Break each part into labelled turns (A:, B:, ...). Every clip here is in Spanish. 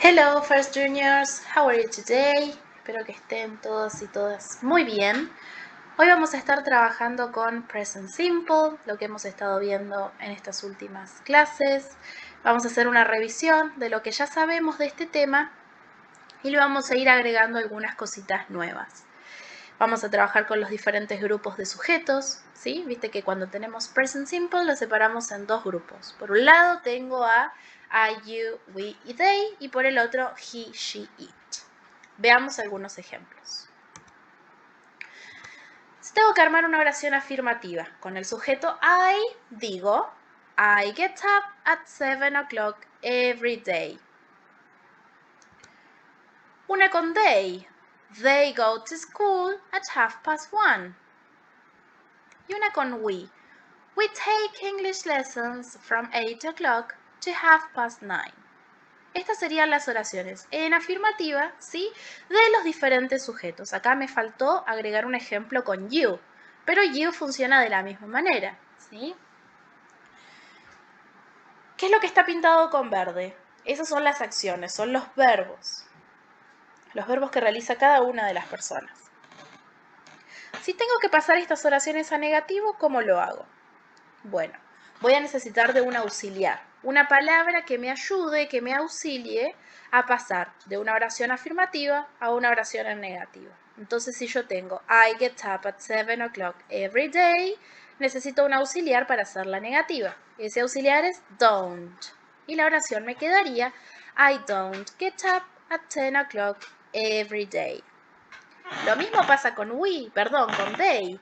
A: Hello, First Juniors. How are you today? Espero que estén todos y todas muy bien. Hoy vamos a estar trabajando con Present Simple, lo que hemos estado viendo en estas últimas clases. Vamos a hacer una revisión de lo que ya sabemos de este tema y le vamos a ir agregando algunas cositas nuevas. Vamos a trabajar con los diferentes grupos de sujetos, ¿sí? Viste que cuando tenemos Present Simple lo separamos en dos grupos. Por un lado tengo a I, you, we y they, y por el otro he, she, it. Veamos algunos ejemplos. Si tengo que armar una oración afirmativa con el sujeto I, digo I get up at 7 o'clock every day. Una con they. They go to school at 1:30. Y una con we. We take English lessons from 8 o'clock to 9:30. Estas serían las oraciones en afirmativa, ¿sí? De los diferentes sujetos. Acá me faltó agregar un ejemplo con you, pero you funciona de la misma manera, ¿sí? ¿Qué es lo que está pintado con verde? Esas son las acciones, son los verbos que realiza cada una de las personas. Si tengo que pasar estas oraciones a negativo, ¿cómo lo hago? Bueno, voy a necesitar de un auxiliar, una palabra que me ayude, que me auxilie a pasar de una oración afirmativa a una oración en negativo. Entonces, si yo tengo I get up at 7 o'clock every day, necesito un auxiliar para hacer la negativa. Ese auxiliar es don't. Y la oración me quedaría I don't get up at 10 o'clock every day. Lo mismo pasa con con they.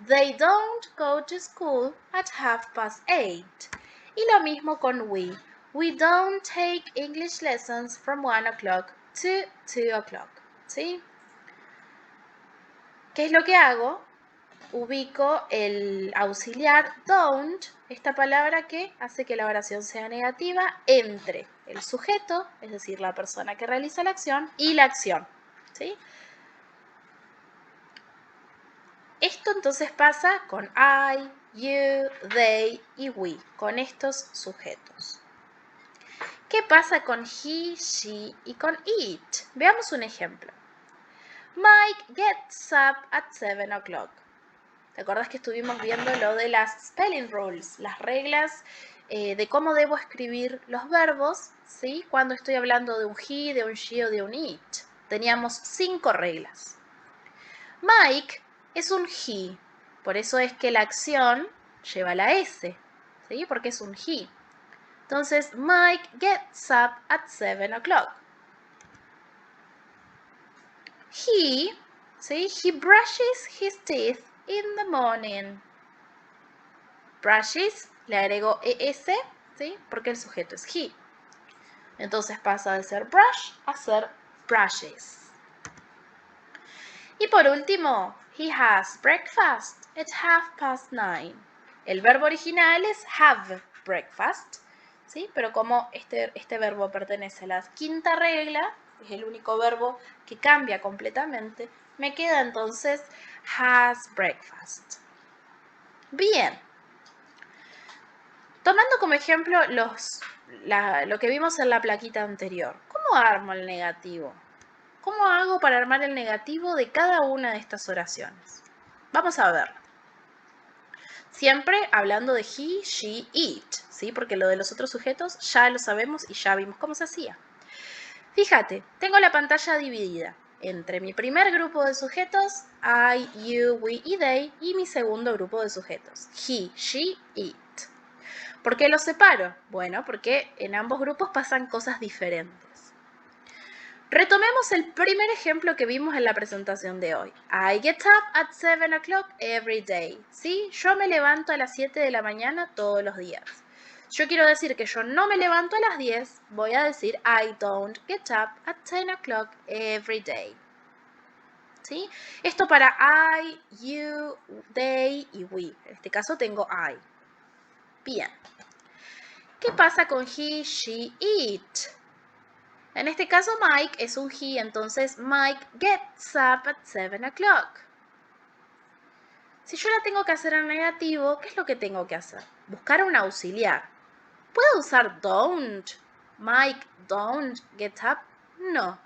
A: They don't go to school at 8:30. Y lo mismo con we. We don't take English lessons from 1 o'clock to 2 o'clock. ¿Sí? ¿Qué es lo que hago? Ubico el auxiliar don't, esta palabra que hace que la oración sea negativa, entre el sujeto, es decir, la persona que realiza la acción, y la acción. ¿Sí? Esto entonces pasa con I, you, they y we, con estos sujetos. ¿Qué pasa con he, she y con it? Veamos un ejemplo. Mike gets up at 7 o'clock. ¿Te acuerdas que estuvimos viendo lo de las spelling rules, las reglas de cómo debo escribir los verbos, ¿sí? Cuando estoy hablando de un he, de un she o de un it? Teníamos 5 reglas. Mike es un he, por eso es que la acción lleva la S, ¿sí? Porque es un he. Entonces, Mike gets up at 7 o'clock. He, ¿sí? He brushes his teeth in the morning. Brushes, le agrego ES, ¿sí? Porque el sujeto es he. Entonces pasa de ser brush a ser brushes. Y por último, he has breakfast at 9:30. El verbo original es have breakfast, ¿sí? Pero como este verbo pertenece a la quinta regla, es el único verbo que cambia completamente, me queda entonces has breakfast. Bien. Tomando como ejemplo lo que vimos en la plaquita anterior, ¿cómo armo el negativo? ¿Cómo hago para armar el negativo de cada una de estas oraciones? Vamos a ver. Siempre hablando de he, she, it, ¿sí? Porque lo de los otros sujetos ya lo sabemos y ya vimos cómo se hacía. Fíjate, tengo la pantalla dividida entre mi primer grupo de sujetos, I, you, we y they, y mi segundo grupo de sujetos, he, she, it. ¿Por qué los separo? Bueno, porque en ambos grupos pasan cosas diferentes. Retomemos el primer ejemplo que vimos en la presentación de hoy. I get up at 7 o'clock every day. ¿Sí? Yo me levanto a las 7 de la mañana todos los días. Yo quiero decir que yo no me levanto a las 10, voy a decir I don't get up at 10 o'clock every day. ¿Sí? Esto para I, you, they y we. En este caso tengo I. Bien. ¿Qué pasa con he, she, it? En este caso Mike es un he, entonces Mike gets up at 7 o'clock. Si yo la tengo que hacer en negativo, ¿qué es lo que tengo que hacer? Buscar un auxiliar. ¿Puedo usar don't? Mike, don't get up. No.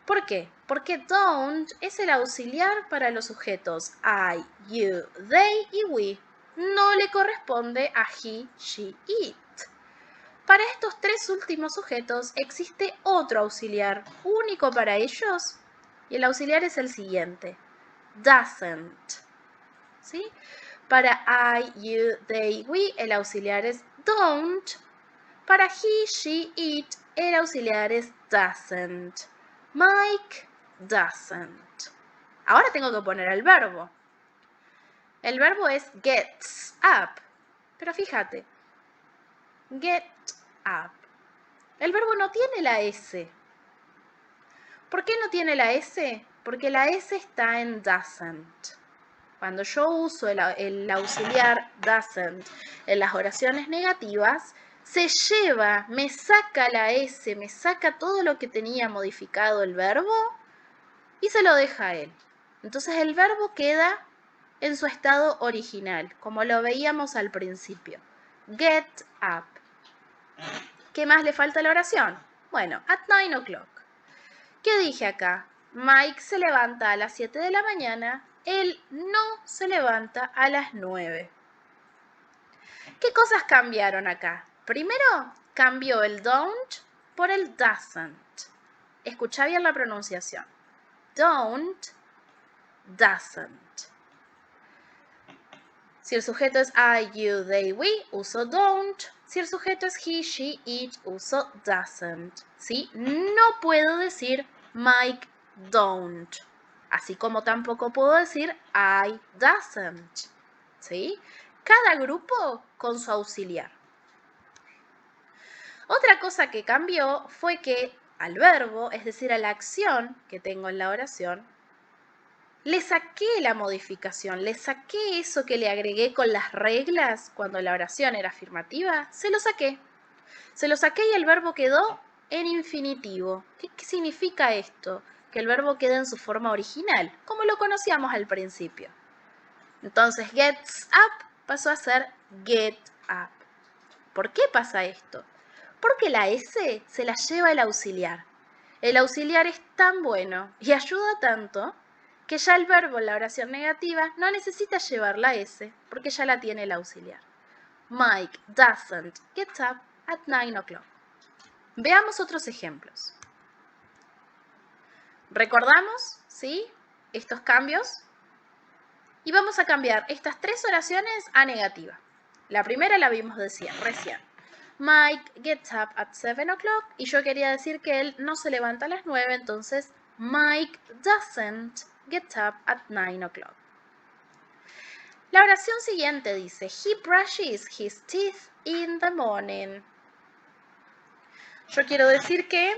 A: ¿Por qué? Porque don't es el auxiliar para los sujetos I, you, they y we. No le corresponde a he, she, it. Para estos tres últimos sujetos existe otro auxiliar único para ellos y el auxiliar es el siguiente, doesn't. ¿Sí? Para I, you, they, we el auxiliar es don't. Para he, she, it el auxiliar es doesn't. Mike doesn't. Ahora tengo que poner el verbo. El verbo es gets up. Pero fíjate, get up. El verbo no tiene la S. ¿Por qué no tiene la S? Porque la S está en doesn't. Cuando yo uso el auxiliar doesn't en las oraciones negativas, se lleva, me saca la S, me saca todo lo que tenía modificado el verbo y se lo deja a él. Entonces el verbo queda en su estado original, como lo veíamos al principio. Get up. ¿Qué más le falta a la oración? Bueno, at 9 o'clock. ¿Qué dije acá? Mike se levanta a las 7 de la mañana, él no se levanta a las 9. ¿Qué cosas cambiaron acá? Primero, cambió el don't por el doesn't. Escucha bien la pronunciación. Don't, doesn't. Si el sujeto es I, you, they, we, uso don't. Si el sujeto es he, she, it, uso doesn't. ¿Sí? No puedo decir Mike don't. Así como tampoco puedo decir I doesn't. ¿Sí? Cada grupo con su auxiliar. Otra cosa que cambió fue que al verbo, es decir, a la acción que tengo en la oración, le saqué la modificación, le saqué eso que le agregué con las reglas cuando la oración era afirmativa, se lo saqué. Se lo saqué y el verbo quedó en infinitivo. ¿Qué significa esto? Que el verbo queda en su forma original, como lo conocíamos al principio. Entonces, gets up pasó a ser get up. ¿Por qué pasa esto? Porque la S se la lleva el auxiliar. El auxiliar es tan bueno y ayuda tanto que ya el verbo en la oración negativa no necesita llevar la S porque ya la tiene el auxiliar. Mike doesn't get up at 9 o'clock. Veamos otros ejemplos. ¿Recordamos? ¿Sí? Estos cambios. Y vamos a cambiar estas tres oraciones a negativa. La primera la vimos recién. Mike gets up at 7 o'clock. Y yo quería decir que él no se levanta a las 9, entonces Mike doesn't get up at 9 o'clock. La oración siguiente dice, he brushes his teeth in the morning. Yo quiero decir que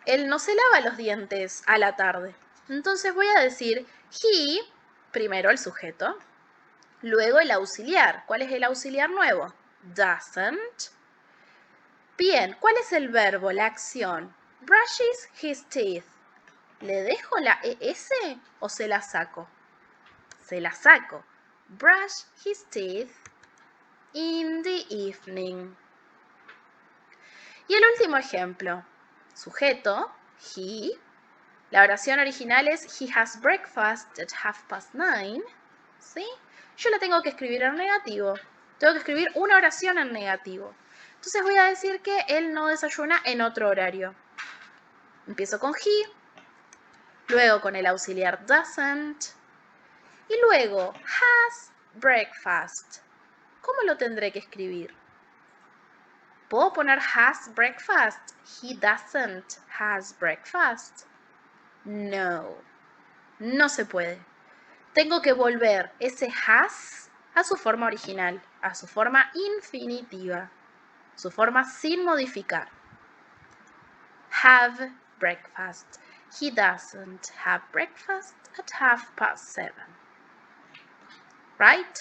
A: él no se lava los dientes a la tarde. Entonces voy a decir he, primero el sujeto, luego el auxiliar. ¿Cuál es el auxiliar nuevo? Doesn't. Bien, ¿cuál es el verbo, la acción? Brushes his teeth. ¿Le dejo la ES o se la saco? Se la saco. Brush his teeth in the evening. Y el último ejemplo. Sujeto, he. La oración original es he has breakfast at 9:30. ¿Sí? Yo la tengo que escribir en negativo. Tengo que escribir una oración en negativo. Entonces voy a decir que él no desayuna en otro horario. Empiezo con he, luego con el auxiliar doesn't, y luego has breakfast. ¿Cómo lo tendré que escribir? ¿Puedo poner has breakfast? He doesn't has breakfast. No, no se puede. Tengo que volver ese has a su forma original, a su forma infinitiva, su forma sin modificar. Have breakfast. He doesn't have breakfast at 7:30. Right?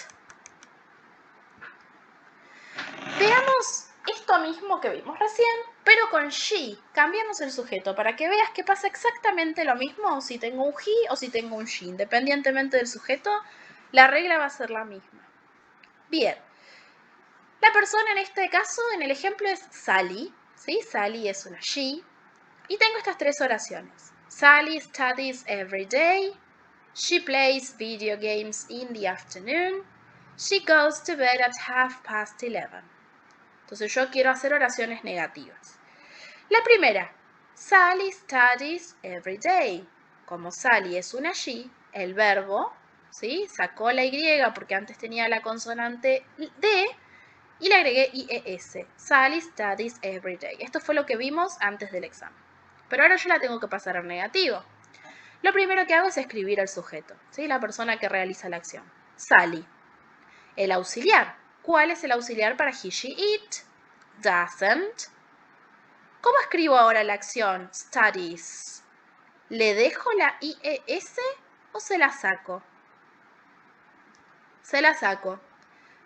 A: Veamos esto mismo que vimos recién, pero con she. Cambiamos el sujeto para que veas que pasa exactamente lo mismo si tengo un he o si tengo un she. Independientemente del sujeto, la regla va a ser la misma. Bien. La persona en este caso, en el ejemplo, es Sally. ¿sí? Sally es una she. Y tengo estas tres oraciones. Sally studies every day. She plays video games in the afternoon. She goes to bed at 11:30. Entonces yo quiero hacer oraciones negativas. La primera, Sally studies every day. Como Sally es una she, el verbo, ¿sí? Sacó la Y porque antes tenía la consonante D y le agregué IES. Sally studies every day. Esto fue lo que vimos antes del examen. Pero ahora yo la tengo que pasar al negativo. Lo primero que hago es escribir el sujeto, ¿sí? La persona que realiza la acción. Sally. El auxiliar. ¿Cuál es el auxiliar para he, she, it? Doesn't. ¿Cómo escribo ahora la acción studies? ¿Le dejo la IES o se la saco? Se la saco.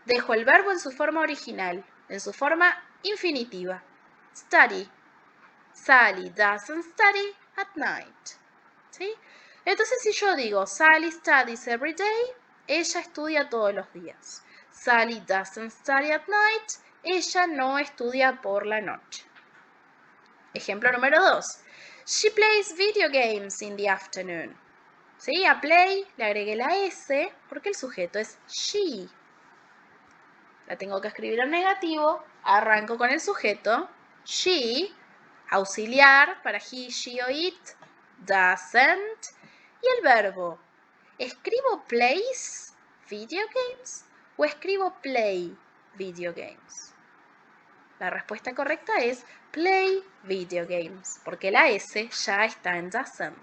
A: Dejo el verbo en su forma original, en su forma infinitiva. Study. Sally doesn't study at night. ¿Sí? Entonces si yo digo Sally studies every day, ella estudia todos los días. Sally doesn't study at night, ella no estudia por la noche. Ejemplo número 2. She plays video games in the afternoon. ¿Sí? A play le agregué la S porque el sujeto es she. La tengo que escribir en negativo. Arranco con el sujeto. She, auxiliar para he, she o it. Doesn't. Y el verbo. ¿Escribo plays video games o escribo play video games? La respuesta correcta es play video games, porque la S ya está en doesn't.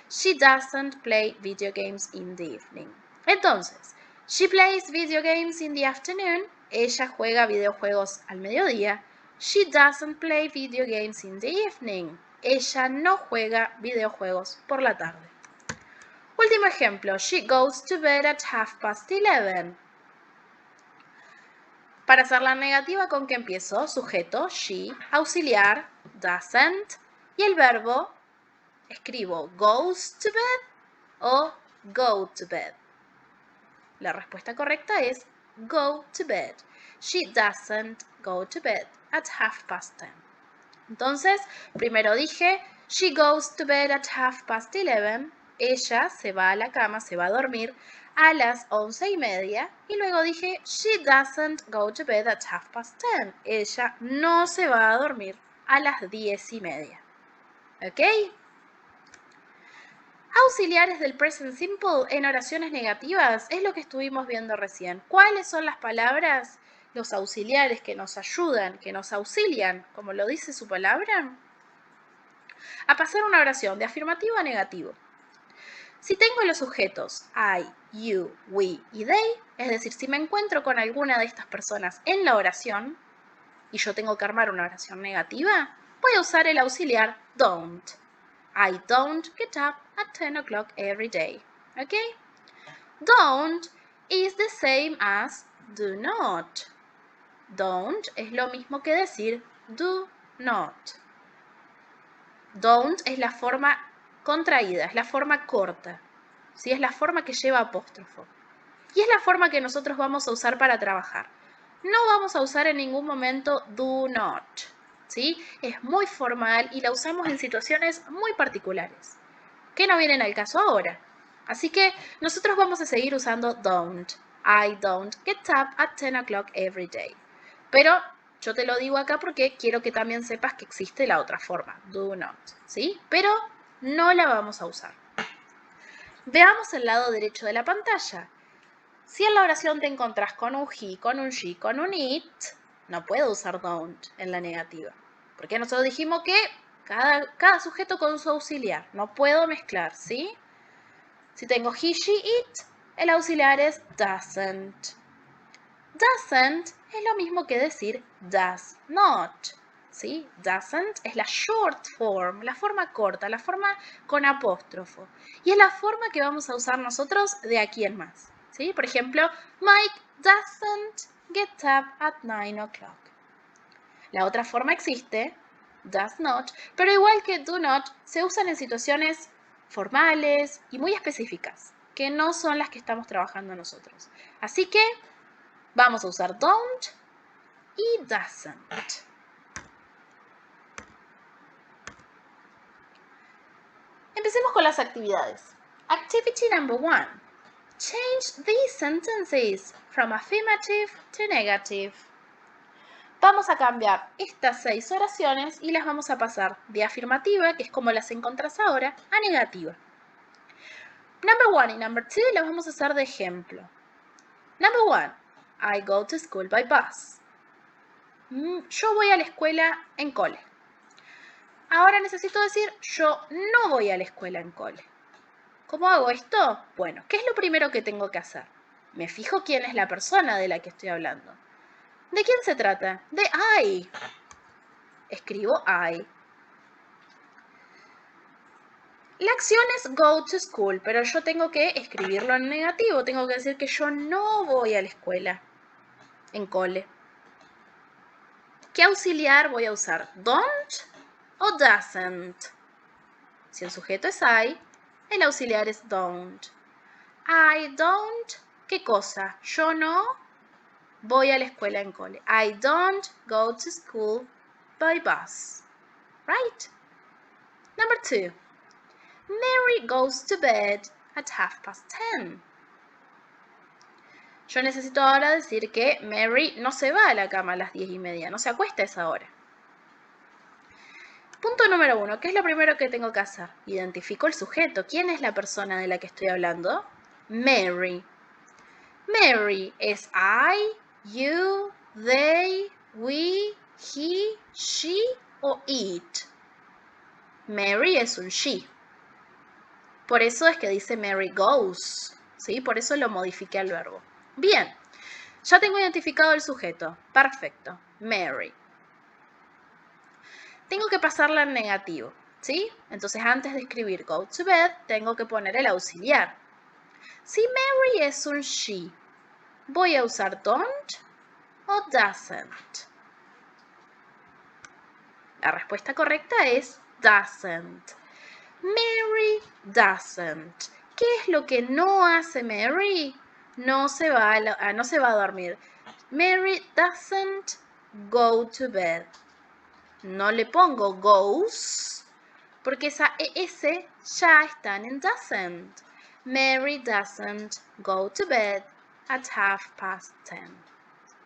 A: She doesn't play video games in the evening. Entonces, she plays video games in the afternoon. Ella juega videojuegos al mediodía. She doesn't play video games in the evening. Ella no juega videojuegos por la tarde. Último ejemplo. She goes to bed at 11:30. Para hacer la negativa, ¿con qué empiezo? Sujeto, she, auxiliar, doesn't, y el verbo, escribo goes to bed o go to bed. La respuesta correcta es go to bed. She doesn't go to bed at 10:30. Entonces, primero dije, she goes to bed at 11:30. Ella se va a la cama, se va a dormir a las 11:30. Y luego dije, she doesn't go to bed at 10:30. Ella no se va a dormir a las 10:30. ¿Ok? Auxiliares del present simple en oraciones negativas es lo que estuvimos viendo recién. ¿Cuáles son las palabras, los auxiliares que nos ayudan, que nos auxilian, como lo dice su palabra, a pasar una oración de afirmativo a negativo? Si tengo los sujetos I, you, we y they, es decir, si me encuentro con alguna de estas personas en la oración y yo tengo que armar una oración negativa, voy a usar el auxiliar don't. I don't get up at 10 o'clock every day. ¿Ok? Don't is the same as do not. Don't es lo mismo que decir do not. Don't es la forma contraída, es la forma corta. ¿Sí? Es la forma que lleva apóstrofo. Y es la forma que nosotros vamos a usar para trabajar. No vamos a usar en ningún momento do not. ¿Sí? Es muy formal y la usamos en situaciones muy particulares, que no vienen al caso ahora. Así que nosotros vamos a seguir usando don't. I don't get up at 10 o'clock every day. Pero yo te lo digo acá porque quiero que también sepas que existe la otra forma, do not, ¿sí? Pero no la vamos a usar. Veamos el lado derecho de la pantalla. Si en la oración te encontrás con un he, con un she, con un it, no puedo usar don't en la negativa. Porque nosotros dijimos que cada sujeto con su auxiliar. No puedo mezclar, ¿sí? Si tengo he, she, it, el auxiliar es doesn't. Doesn't es lo mismo que decir does not. ¿Sí? Doesn't es la short form, la forma corta, la forma con apóstrofo. Y es la forma que vamos a usar nosotros de aquí en más. ¿Sí? Por ejemplo, Mike doesn't get up at 9 o'clock. La otra forma existe, does not, pero igual que do not, se usan en situaciones formales y muy específicas, que no son las que estamos trabajando nosotros. Así que vamos a usar don't y doesn't. Empecemos con las actividades. Activity number 1. Change these sentences from affirmative to negative. Vamos a cambiar estas 6 oraciones y las vamos a pasar de afirmativa, que es como las encontrás ahora, a negativa. Number 1 y number 2 las vamos a hacer de ejemplo. Number 1. I go to school by bus. Yo voy a la escuela en cole. Ahora necesito decir, yo no voy a la escuela en cole. ¿Cómo hago esto? Bueno, ¿qué es lo primero que tengo que hacer? Me fijo quién es la persona de la que estoy hablando. ¿De quién se trata? De I. Escribo I. La acción es go to school, pero yo tengo que escribirlo en negativo. Tengo que decir que yo no voy a la escuela en cole. ¿Qué auxiliar voy a usar? ¿Don't o doesn't? Si el sujeto es I, el auxiliar es don't. I don't, ¿qué cosa? Yo no voy a la escuela en cole. I don't go to school by bus. Right? Number 2. Mary goes to bed at 10:30. Yo necesito ahora decir que Mary no se va a la cama a las 10:30, no se acuesta a esa hora. Punto número 1, ¿qué es lo primero que tengo que hacer? Identifico el sujeto. ¿Quién es la persona de la que estoy hablando? Mary. Mary es I, you, they, we, he, she o it. Mary es un she. Por eso es que dice Mary goes, ¿sí? Por eso lo modifiqué al verbo. Bien, ya tengo identificado el sujeto. Perfecto, Mary. Tengo que pasarla en negativo, ¿sí? Entonces antes de escribir go to bed, tengo que poner el auxiliar. Si Mary es un she, ¿voy a usar don't o doesn't? La respuesta correcta es doesn't. Mary doesn't. ¿Qué es lo que no hace Mary? No se va a dormir. Mary doesn't go to bed. No le pongo goes, porque esa ES ya está en doesn't. Mary doesn't go to bed at 10:30.